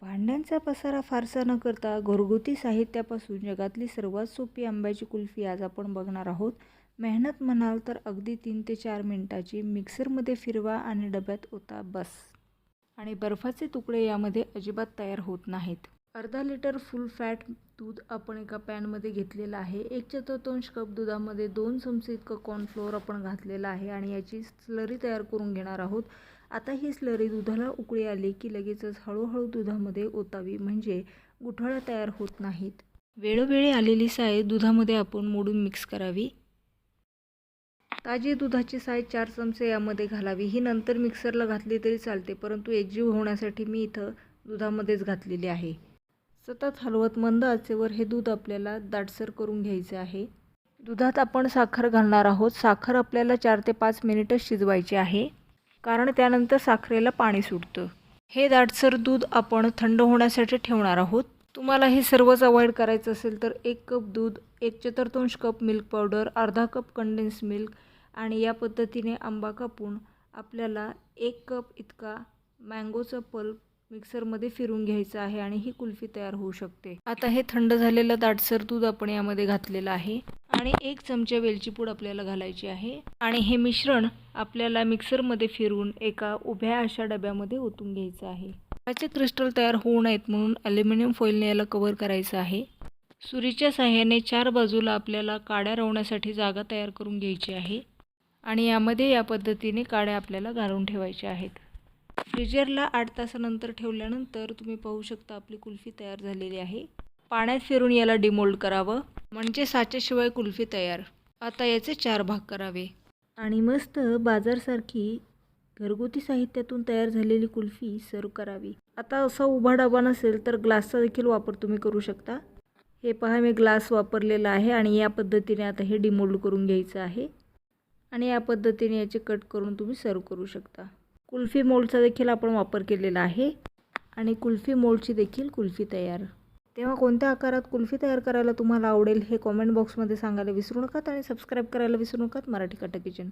भांड्यांचा पसारा फारसा न करता घरगुती साहित्यापासून जगातली सर्वात सोपी आंब्याची कुल्फी आज आपण बघणार आहोत. मेहनत म्हणाल तर अगदी 3 ते 4 मिनिटाची. मिक्सरमध्ये फिरवा आणि डब्यात ओता बस. आणि बर्फाचे तुकडे यामध्ये अजिबात तयार होत नाहीत. अर्धा लिटर फुल फॅट दूध आपण एका पॅनमध्ये घेतलेलं आहे. 1/4 कप दुधामध्ये 2 चमचे इतकं कॉर्नफ्लोअर आपण घातलेलं आहे आणि याची स्लरी तयार करून घेणार आहोत. आता ही स्लरी दुधाला उकळी आली की लगेचच हळूहळू दुधामध्ये ओतावी, म्हणजे गुठळ्या तयार होत नाहीत. वेळोवेळी आलेली साय दुधामध्ये आपण मोडून मिक्स करावी. ताजी दुधाची साय 4 चमचे यामध्ये घालावी. ही नंतर मिक्सरला घातली तरी चालते, परंतु एकजीव होण्यासाठी मी इथं दुधामध्येच घातलेली आहे. सतत हलवत मंद आचेवर हे दूध आपल्याला दाटसर करून घ्यायचे आहे. दुधात आपण साखर घालणार आहोत. साखर आपल्याला 4 ते 5 मिनिटच शिजवायची आहे, कारण त्यानंतर साखरेला पाणी सुटतं. हे दाटसर दूध आपण थंड होण्यासाठी ठेवणार आहोत. तुम्हाला हे सर्वच अवॉइड करायचं असेल तर 1 कप दूध, 1/4 कप मिल्क पावडर, अर्धा कप कंडेन्स मिल्क आणि या पद्धतीने आंबा कापून आपल्याला 1 कप इतका मँगोचा पल्प मिक्सरमध्ये फिरून घ्यायचं आहे आणि ही कुल्फी तयार होऊ शकते. आता हे थंड झालेलं दाटसर दूध आपण यामध्ये घातलेलं आहे आणि 1 चमचा वेलची पूड आपल्याला घालायची आहे आणि हे मिश्रण आपल्याला मिक्सरमध्ये फिरून एका उभ्या अशा डब्यामध्ये ओतून घ्यायचं आहे. त्याचे क्रिस्टल तयार होऊ नयेत म्हणून ॲल्युमिनियम फॉइलने याला कव्हर करायचं आहे. सुरीच्या साहाय्याने 4 बाजूला आपल्याला काड्या रवण्यासाठी जागा तयार करून घ्यायची आहे आणि यामध्ये या पद्धतीने काड्या आपल्याला घालून ठेवायच्या आहेत. फ्रीजरला 8 तासानंतर ठेवल्यानंतर तुम्ही पाहू शकता आपली कुल्फी तयार झालेली आहे. पाण्यात फिरून याला डिमोल्ड करावं, म्हणजे साच्याशिवाय कुल्फी तयार. आता याचे 4 भाग करावे आणि मस्त बाजारसारखी घरगुती साहित्यातून तयार झालेली कुल्फी सर्व करावी. आता असा उभा डबा नसेल तर ग्लासचा देखील वापर तुम्ही करू शकता. हे पहा, मी ग्लास वापरलेला आहे आणि या पद्धतीने आता हे डिमोल्ड करून घ्यायचं आहे आणि या पद्धतीने याचे कट करून तुम्ही सर्व करू शकता. कुल्फी मोल्डचा देखील आपण वापर केलेला आहे आणि कुल्फी मोल्डची देखील कुल्फी तयार. तेव्हा कोणत्या आकारात कुल्फी तयार करायला तुम्हाला आवडेल हे कॉमेंट बॉक्समध्ये सांगायला विसरू नका आणि सबस्क्राईब करायला विसरू नका मराठी कट्टा किचन.